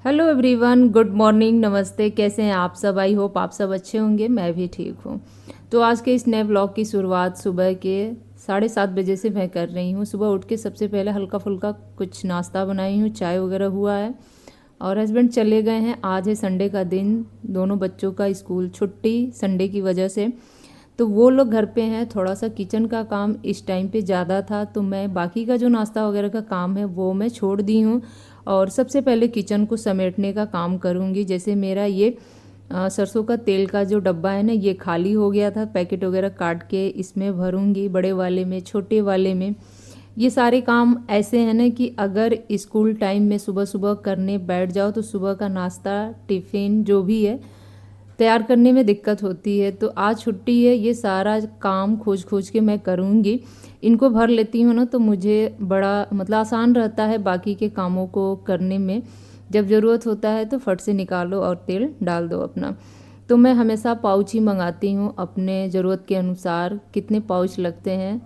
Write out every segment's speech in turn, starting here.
Hello everyone, good morning, नमस्ते। कैसे हैं आप सब? आई होप आप सब अच्छे होंगे। मैं भी ठीक हूँ। तो आज के इस नए ब्लॉग की शुरुआत सुबह के 7:30 बजे से मैं कर रही हूँ। सुबह उठ के सबसे पहले हल्का फुल्का कुछ नाश्ता बनाई हूँ, चाय वगैरह हुआ है और हस्बैंड चले गए हैं। आज है संडे का दिन, दोनों बच्चों का स्कूल छुट्टी संडे की वजह से, तो वो लोग घर पे हैं। थोड़ा सा किचन का काम इस टाइम पे ज़्यादा था, तो मैं बाकी का जो नाश्ता वगैरह का काम है वो मैं छोड़ दी हूँ और सबसे पहले किचन को समेटने का काम करूँगी। जैसे मेरा ये सरसों का तेल का जो डब्बा है ना, ये खाली हो गया था। पैकेट वगैरह काट के इसमें भरूँगी, बड़े वाले में, छोटे वाले में। ये सारे काम ऐसे हैं ना कि अगर स्कूल टाइम में सुबह सुबह करने बैठ जाओ तो सुबह का नाश्ता, टिफ़िन जो भी है तैयार करने में दिक्कत होती है। तो आज छुट्टी है, ये सारा काम खोज खोज के मैं करूँगी। इनको भर लेती हूँ ना तो मुझे बड़ा मतलब आसान रहता है बाकी के कामों को करने में। जब ज़रूरत होता है तो फट से निकालो और तेल डाल दो अपना। तो मैं हमेशा पाउच ही मंगाती हूँ अपने ज़रूरत के अनुसार। कितने पाउच लगते हैं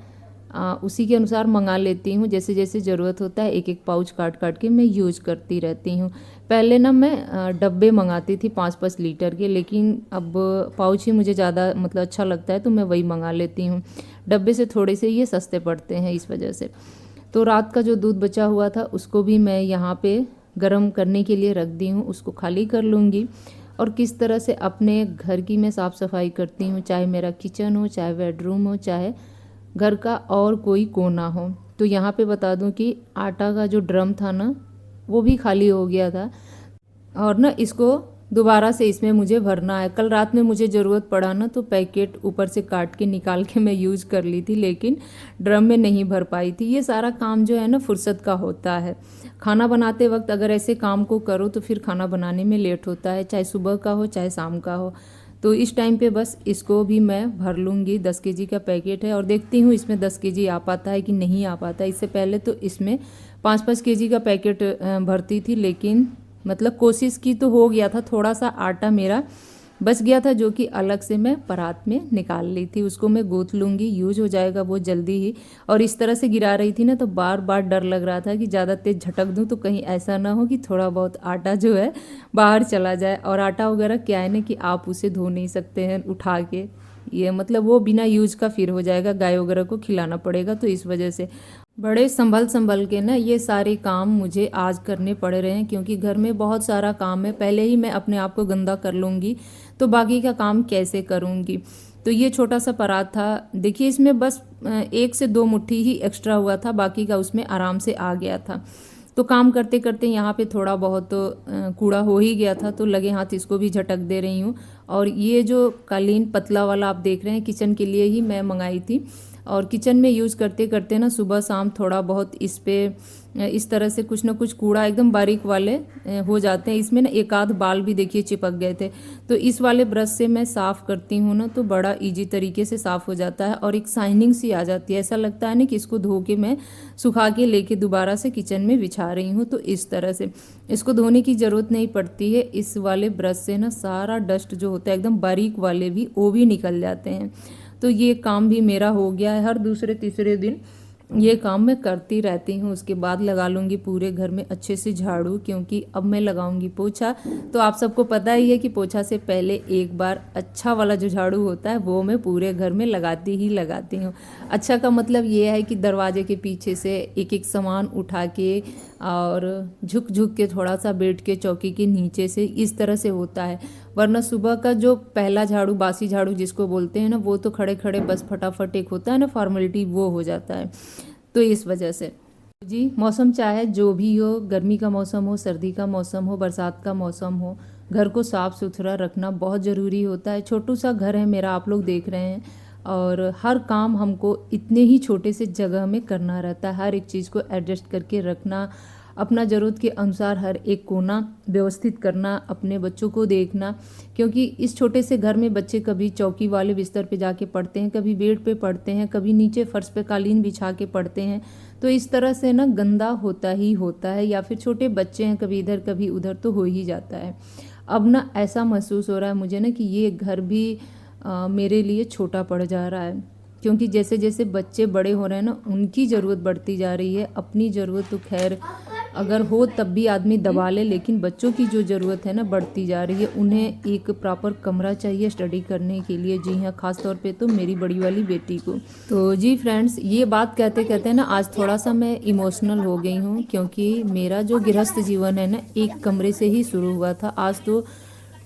उसी के अनुसार मंगा लेती हूँ। जैसे जैसे ज़रूरत होता है एक एक पाउच काट काट के मैं यूज करती रहती हूँ। पहले ना मैं डब्बे मंगाती थी 5-5 लीटर के, लेकिन अब पाउच ही मुझे ज़्यादा मतलब अच्छा लगता है तो मैं वही मंगा लेती हूँ। डब्बे से थोड़े से ये सस्ते पड़ते हैं इस वजह से। तो रात का जो दूध बचा हुआ था उसको भी मैं यहाँ पे गर्म करने के लिए रख दी हूँ, उसको खाली कर लूँगी। और किस तरह से अपने घर की मैं साफ़ सफाई करती हूँ, चाहे मेरा किचन हो, चाहे बेडरूम हो, चाहे घर का और कोई कोना हो। तो यहाँ पे बता दूँ कि आटा का जो ड्रम था ना वो भी खाली हो गया था और ना इसको दोबारा से इसमें मुझे भरना है। कल रात में मुझे ज़रूरत पड़ा ना तो पैकेट ऊपर से काट के निकाल के मैं यूज़ कर ली थी, लेकिन ड्रम में नहीं भर पाई थी। ये सारा काम जो है ना फुर्सत का होता है। खाना बनाते वक्त अगर ऐसे काम को करो तो फिर खाना बनाने में लेट होता है, चाहे सुबह का हो चाहे शाम का हो। तो इस टाइम पे बस इसको भी मैं भर लूँगी। 10 केजी का पैकेट है और देखती हूँ इसमें 10 केजी आ पाता है कि नहीं आ पाता है। इससे पहले तो इसमें 5-5 केजी का पैकेट भरती थी, लेकिन मतलब कोशिश की तो हो गया था। थोड़ा सा आटा मेरा बच गया था जो कि अलग से मैं परात में निकाल ली थी। उसको मैं गूँथ लूँगी, यूज हो जाएगा वो जल्दी ही। और इस तरह से गिरा रही थी ना तो बार बार डर लग रहा था कि ज़्यादा तेज़ झटक दूँ तो कहीं ऐसा ना हो कि थोड़ा बहुत आटा जो है बाहर चला जाए। और आटा वगैरह क्या है ना कि आप उसे धो नहीं सकते हैं उठा के, ये मतलब वो बिना यूज का फिर हो जाएगा, गाय वगैरह को खिलाना पड़ेगा। तो इस वजह से बड़े संभल संभल के ना ये सारे काम मुझे आज करने पड़ रहे हैं, क्योंकि घर में बहुत सारा काम है। पहले ही मैं अपने आप को गंदा कर लूँगी तो बाकी का काम कैसे करूँगी। तो ये छोटा सा परात था, देखिए इसमें बस 1 से 2 मुट्ठी ही एक्स्ट्रा हुआ था, बाकी का उसमें आराम से आ गया था। तो काम करते करते यहाँ पे थोड़ा बहुत कूड़ा हो ही गया था, तो लगे हाथ इसको भी झटक दे रही हूँ। और ये जो कालीन पतला वाला आप देख रहे हैं, किचन के लिए ही मैं मंगाई थी। और किचन में यूज़ करते करते ना सुबह शाम थोड़ा बहुत इस पे इस तरह से कुछ ना कुछ कूड़ा एकदम बारीक वाले हो जाते हैं। इसमें ना एक आध बाल भी देखिए चिपक गए थे। तो इस वाले ब्रश से मैं साफ़ करती हूँ ना तो बड़ा इजी तरीके से साफ़ हो जाता है और एक शाइनिंग सी आ जाती है। ऐसा लगता है ना कि इसको धो के मैं सुखा के लेके दोबारा से किचन में बिछा रही हूँ। तो इस तरह से इसको धोने की ज़रूरत नहीं पड़ती है। इस वाले ब्रश से ना सारा डस्ट जो होता है एकदम बारीक वाले भी वो भी निकल जाते हैं। तो ये काम भी मेरा हो गया है। हर दूसरे तीसरे दिन ये काम मैं करती रहती हूँ। उसके बाद लगा लूँगी पूरे घर में अच्छे से झाड़ू, क्योंकि अब मैं लगाऊंगी पोछा। तो आप सबको पता ही है कि पोछा से पहले एक बार अच्छा वाला जो झाड़ू होता है वो मैं पूरे घर में लगाती ही लगाती हूँ। अच्छा का मतलब ये है कि दरवाजे के पीछे से एक एक सामान उठा के और झुक झुक के थोड़ा सा बैठ के चौकी के नीचे से, इस तरह से होता है। वरना सुबह का जो पहला झाड़ू, बासी झाड़ू जिसको बोलते हैं ना, वो तो खड़े खड़े बस फटाफट एक होता है ना फॉर्मेलिटी, वो हो जाता है। तो इस वजह से जी, मौसम चाहे जो भी हो, गर्मी का मौसम हो, सर्दी का मौसम हो, बरसात का मौसम हो, घर को साफ़ सुथरा रखना बहुत ज़रूरी होता है। छोटू सा घर है मेरा, आप लोग देख रहे हैं, और हर काम हमको इतने ही छोटे से जगह में करना रहता है। हर एक चीज़ को एडजस्ट करके रखना, अपना ज़रूरत के अनुसार हर एक कोना व्यवस्थित करना, अपने बच्चों को देखना, क्योंकि इस छोटे से घर में बच्चे कभी चौकी वाले बिस्तर पे जाके पढ़ते हैं, कभी बेड पे पढ़ते हैं, कभी नीचे फर्श पे कालीन बिछा के पढ़ते हैं। तो इस तरह से ना गंदा होता ही होता है, या फिर छोटे बच्चे हैं कभी इधर कभी उधर तो हो ही जाता है। अब ना ऐसा महसूस हो रहा है मुझे ना कि ये घर भी मेरे लिए छोटा पड़ जा रहा है, क्योंकि जैसे जैसे बच्चे बड़े हो रहे हैं ना उनकी ज़रूरत बढ़ती जा रही है। अपनी ज़रूरत तो खैर अगर हो तब भी आदमी दबा ले, लेकिन बच्चों की जो ज़रूरत है ना बढ़ती जा रही है, उन्हें एक प्रॉपर कमरा चाहिए स्टडी करने के लिए। जी हाँ, ख़ास तौर पे तो मेरी बड़ी वाली बेटी को। तो जी फ्रेंड्स, ये बात कहते कहते ना आज थोड़ा सा मैं इमोशनल हो गई हूँ, क्योंकि मेरा जो गृहस्थ जीवन है ना एक कमरे से ही शुरू हुआ था। आज तो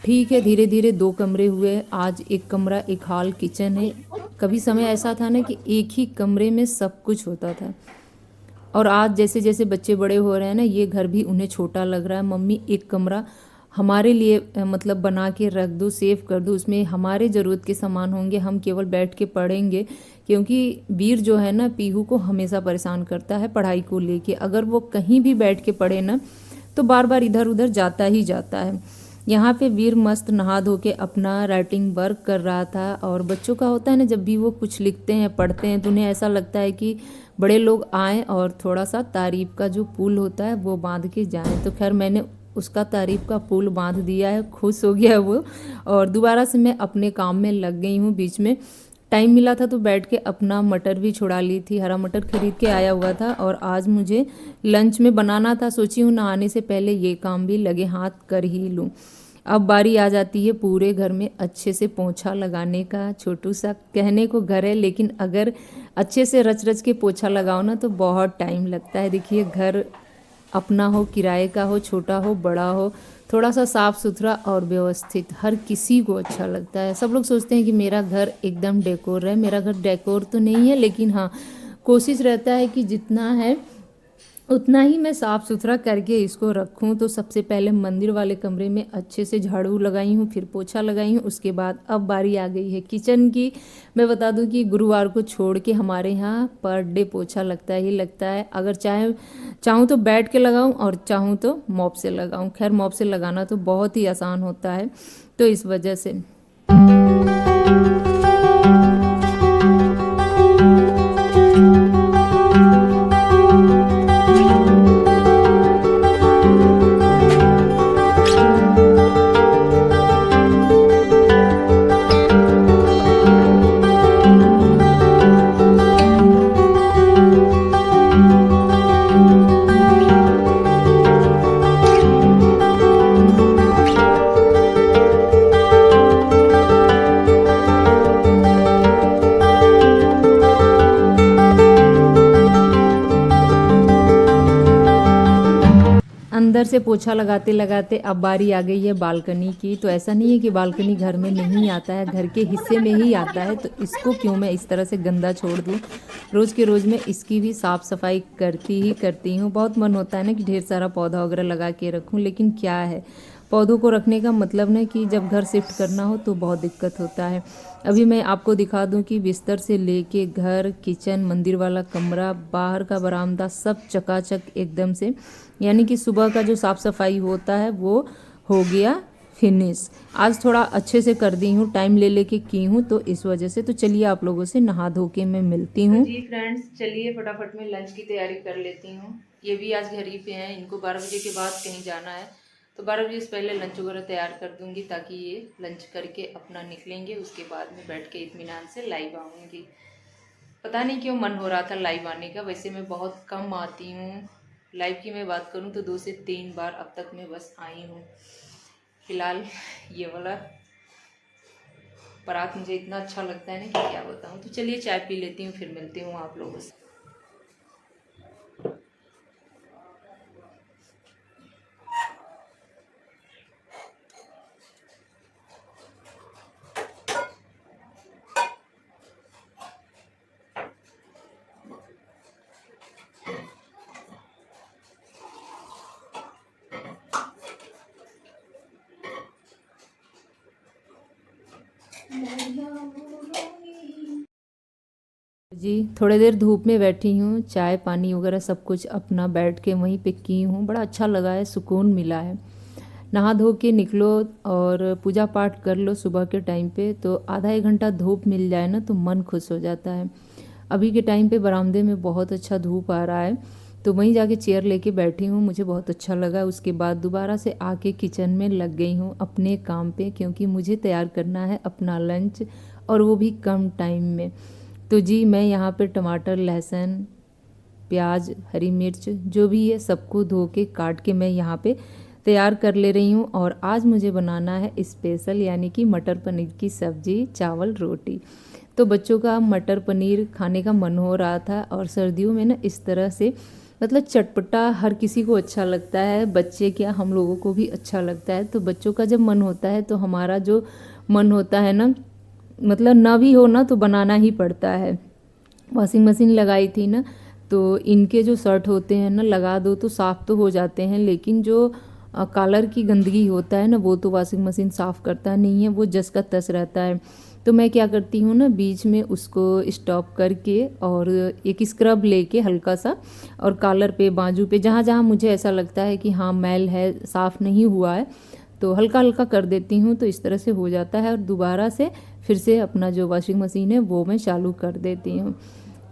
ठीक है, धीरे धीरे 2 कमरे हुए, आज एक कमरा, एक हॉल, किचन है। कभी समय ऐसा था ना कि एक ही कमरे में सब कुछ होता था। और आज जैसे जैसे बच्चे बड़े हो रहे हैं ना, ये घर भी उन्हें छोटा लग रहा है। मम्मी एक कमरा हमारे लिए मतलब बना के रख दो, सेव कर दो, उसमें हमारे ज़रूरत के सामान होंगे, हम केवल बैठ के पढ़ेंगे। क्योंकि वीर जो है ना पीहू को हमेशा परेशान करता है पढ़ाई को लेके। अगर वो कहीं भी बैठ के पढ़े ना तो बार बार इधर उधर जाता ही जाता है। यहाँ पे वीर मस्त नहा धो के अपना राइटिंग वर्क कर रहा था। और बच्चों का होता है ना, जब भी वो कुछ लिखते हैं पढ़ते हैं तो उन्हें ऐसा लगता है कि बड़े लोग आएँ और थोड़ा सा तारीफ का जो पुल होता है वो बांध के जाएं। तो खैर मैंने उसका तारीफ का पुल बांध दिया है, खुश हो गया वो। और दोबारा से मैं अपने काम में लग गई हूँ। बीच में टाइम मिला था तो बैठ के अपना मटर भी छुड़ा ली थी, हरा मटर खरीद के आया हुआ था। और आज मुझे लंच में बनाना था, सोची हूँ नहाने से पहले ये काम भी लगे हाथ कर ही लूँ। अब बारी आ जाती है पूरे घर में अच्छे से पोंछा लगाने का। छोटू सा कहने को घर है, लेकिन अगर अच्छे से रच रच के पोछा लगाओ ना तो बहुत टाइम लगता है। देखिए, घर अपना हो, किराए का हो, छोटा हो, बड़ा हो, थोड़ा सा साफ सुथरा और व्यवस्थित हर किसी को अच्छा लगता है। सब लोग सोचते हैं कि मेरा घर एकदम डेकोर है। मेरा घर डेकोर तो नहीं है, लेकिन हाँ कोशिश रहता है कि जितना है उतना ही मैं साफ़ सुथरा करके इसको रखूं। तो सबसे पहले मंदिर वाले कमरे में अच्छे से झाड़ू लगाई हूँ, फिर पोछा लगाई हूँ। उसके बाद अब बारी आ गई है किचन की। मैं बता दूं कि गुरुवार को छोड़ के हमारे यहाँ पर डे पोछा लगता ही लगता है। अगर चाहूँ तो बैठ के लगाऊं और चाहूँ तो मॉप से लगाऊं। खैर मॉप से लगाना तो बहुत ही आसान होता है, तो इस वजह से अंदर से पोछा लगाते लगाते अब बारी आ गई है बालकनी की। तो ऐसा नहीं है कि बालकनी घर में नहीं आता है, घर के हिस्से में ही आता है। तो इसको क्यों मैं इस तरह से गंदा छोड़ दूँ। रोज़ के रोज़ मैं इसकी भी साफ़ सफाई करती हूँ। बहुत मन होता है ना कि ढेर सारा पौधा वगैरह लगा के रखूँ, लेकिन क्या है, पौधों को रखने का मतलब ना कि जब घर शिफ्ट करना हो तो बहुत दिक्कत होता है। अभी मैं आपको दिखा दूं कि बिस्तर से लेके घर, किचन, मंदिर वाला कमरा, बाहर का बरामदा सब चकाचक एकदम से, यानी कि सुबह का जो साफ़ सफाई होता है वो हो गया फिनिश। आज थोड़ा अच्छे से कर दी हूँ, टाइम ले लेके की हूँ, तो इस वजह से। तो चलिए आप लोगों से नहा धो के मैं मिलती हूँ। जी फ्रेंड्स, चलिए फटाफट में लंच की तैयारी कर लेती हूँ। ये भी आज घर ही पे हैं, इनको 12 बजे के बाद कहीं जाना है, तो 12 बजे से पहले लंच वगैरह तैयार कर दूंगी, ताकि ये लंच करके अपना निकलेंगे। उसके बाद में बैठ के इत्मीनान से लाइव आऊँगी। पता नहीं क्यों मन हो रहा था लाइव आने का। वैसे मैं बहुत कम आती हूँ लाइव की। मैं बात करूँ तो 2 से 3 बार अब तक मैं बस आई हूँ। फिलहाल ये वाला परात मुझे इतना अच्छा लगता है ना कि क्या बताऊँ। तो चलिए चाय पी लेती हूँ, फिर मिलती हूँ आप लोगों से। जी थोड़ी देर धूप में बैठी हूँ, चाय पानी वगैरह सब कुछ अपना बैठ के वहीं पे की हूँ। बड़ा अच्छा लगा है, सुकून मिला है। नहा धो के निकलो और पूजा पाठ कर लो सुबह के टाइम पे, तो आधा एक घंटा धूप मिल जाए ना तो मन खुश हो जाता है। अभी के टाइम पे बरामदे में बहुत अच्छा धूप आ रहा है, तो वहीं जाके चेयर लेके बैठी हूँ, मुझे बहुत अच्छा लगा। उसके बाद दोबारा से आके किचन में लग गई हूँ अपने काम पे, क्योंकि मुझे तैयार करना है अपना लंच, और वो भी कम टाइम में। तो जी मैं यहाँ पे टमाटर, लहसुन, प्याज, हरी मिर्च जो भी है सबको धो के काट के मैं यहाँ पे तैयार कर ले रही हूँ। और आज मुझे बनाना है स्पेशल, यानी कि मटर पनीर की सब्ज़ी, चावल, रोटी। तो बच्चों का मटर पनीर खाने का मन हो रहा था, और सर्दियों में ना इस तरह से मतलब चटपटा हर किसी को अच्छा लगता है, बच्चे क्या हम लोगों को भी अच्छा लगता है। तो बच्चों का जब मन होता है तो हमारा जो मन होता है ना, मतलब ना भी हो ना तो बनाना ही पड़ता है। वॉशिंग मशीन लगाई थी ना, तो इनके जो शर्ट होते हैं ना, लगा दो तो साफ़ तो हो जाते हैं, लेकिन जो कॉलर की गंदगी होता है ना, वो तो वॉशिंग मशीन साफ़ करता नहीं है, वो जस का तस रहता है। तो मैं क्या करती हूँ ना, बीच में उसको स्टॉप करके और एक स्क्रब लेके हल्का सा, और कॉलर पे, बाजू पे, जहाँ जहाँ मुझे ऐसा लगता है कि हाँ मैल है, साफ़ नहीं हुआ है, तो हल्का हल्का कर देती हूँ। तो इस तरह से हो जाता है, और दोबारा से फिर से अपना जो वॉशिंग मशीन है वो मैं चालू कर देती हूँ।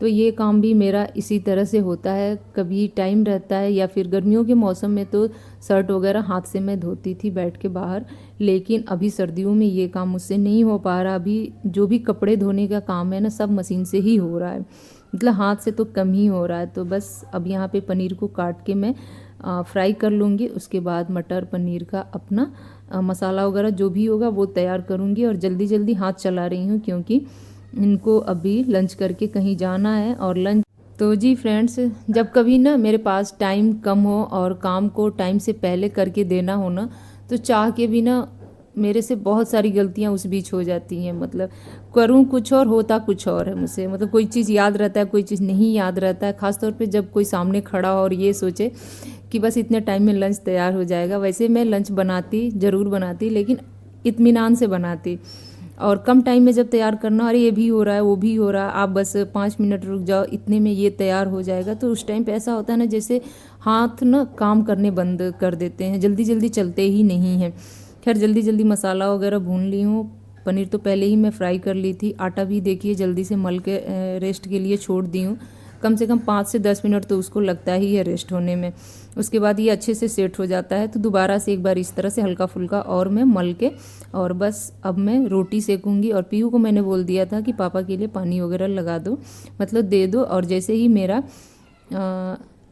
तो ये काम भी मेरा इसी तरह से होता है। कभी टाइम रहता है, या फिर गर्मियों के मौसम में तो शर्ट वगैरह हाथ से मैं धोती थी बैठ के बाहर, लेकिन अभी सर्दियों में ये काम मुझसे नहीं हो पा रहा। अभी जो भी कपड़े धोने का काम है ना, सब मशीन से ही हो रहा है, मतलब हाथ से तो कम ही हो रहा है। तो बस अब यहाँ पे पनीर को काट के मैं फ्राई कर लूँगी। उसके बाद मटर पनीर का अपना मसाला वगैरह जो भी होगा वो तैयार करूँगी, और जल्दी जल्दी हाथ चला रही हूँ क्योंकि इनको अभी लंच करके कहीं जाना है। और लंच तो जी फ्रेंड्स, जब कभी ना मेरे पास टाइम कम हो और काम को टाइम से पहले करके देना हो ना, तो चाह के भी ना मेरे से बहुत सारी गलतियां उस बीच हो जाती हैं। मतलब करूं कुछ और, होता कुछ और है मुझसे। मतलब कोई चीज़ याद रहता है, कोई चीज़ नहीं याद रहता है, ख़ासतौर पे जब कोई सामने खड़ा हो और ये सोचे कि बस इतने टाइम में लंच तैयार हो जाएगा। वैसे मैं लंच बनाती, ज़रूर बनाती, लेकिन इत्मीनान से बनाती। और कम टाइम में जब तैयार करना, अरे ये भी हो रहा है, वो भी हो रहा है, आप बस 5 मिनट रुक जाओ, इतने में ये तैयार हो जाएगा, तो उस टाइम पे ऐसा होता है ना जैसे हाथ ना काम करने बंद कर देते हैं, जल्दी जल्दी चलते ही नहीं हैं। खैर जल्दी जल्दी मसाला वगैरह भून ली हूँ। पनीर तो पहले ही मैं फ्राई कर ली थी। आटा भी देखिए जल्दी से मल के रेस्ट के लिए छोड़ दी हूँ। कम से कम 5 से 10 मिनट तो उसको लगता ही है रेस्ट होने में। उसके बाद ये अच्छे से सेट हो जाता है, तो दोबारा से एक बार इस तरह से हल्का फुल्का और मैं मल के, और बस अब मैं रोटी सेकूंगी। और पीहू को मैंने बोल दिया था कि पापा के लिए पानी वगैरह लगा दो, मतलब दे दो। और जैसे ही मेरा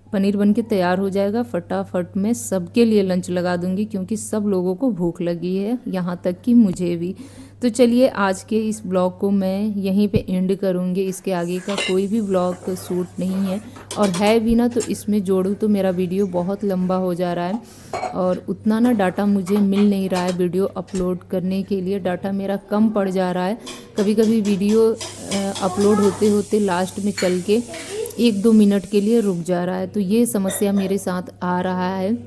पनीर बन के तैयार हो जाएगा, फटाफट मैं सबके लिए लंच लगा दूंगी, क्योंकि सब लोगों को भूख लगी है, यहाँ तक कि मुझे भी। तो चलिए आज के इस ब्लॉग को मैं यहीं पे एंड करूँगी। इसके आगे का कोई भी ब्लॉग शूट नहीं है, और है भी ना तो इसमें जोड़ूँ तो मेरा वीडियो बहुत लंबा हो जा रहा है, और उतना ना डाटा मुझे मिल नहीं रहा है वीडियो अपलोड करने के लिए। डाटा मेरा कम पड़ जा रहा है। कभी कभी वीडियो अपलोड होते होते लास्ट में चल के 1-2 मिनट के लिए रुक जा रहा है। तो ये समस्या मेरे साथ आ रहा है।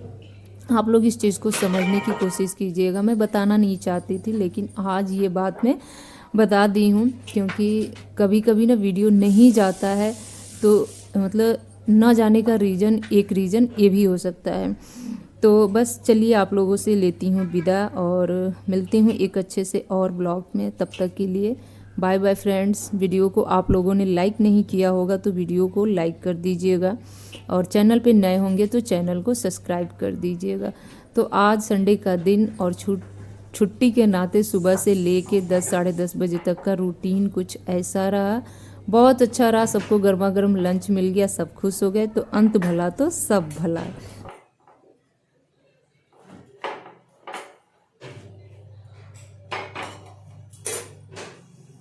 आप लोग इस चीज़ को समझने की कोशिश कीजिएगा। मैं बताना नहीं चाहती थी, लेकिन आज ये बात मैं बता दी हूँ, क्योंकि कभी कभी ना वीडियो नहीं जाता है, तो मतलब ना जाने का रीज़न, एक रीज़न ये भी हो सकता है। तो बस चलिए आप लोगों से लेती हूँ विदा, और मिलती हूँ एक अच्छे से और ब्लॉग में। तब तक के लिए बाय बाय फ्रेंड्स। वीडियो को आप लोगों ने लाइक नहीं किया होगा तो वीडियो को लाइक कर दीजिएगा, और चैनल पे नए होंगे तो चैनल को सब्सक्राइब कर दीजिएगा। तो आज संडे का दिन, और छुट्टी के नाते सुबह से लेके 10 साढ़े 10 बजे तक का रूटीन कुछ ऐसा रहा। बहुत अच्छा रहा, सबको गर्मा गर्म लंच मिल गया, सब खुश हो गए। तो अंत भला तो सब भला।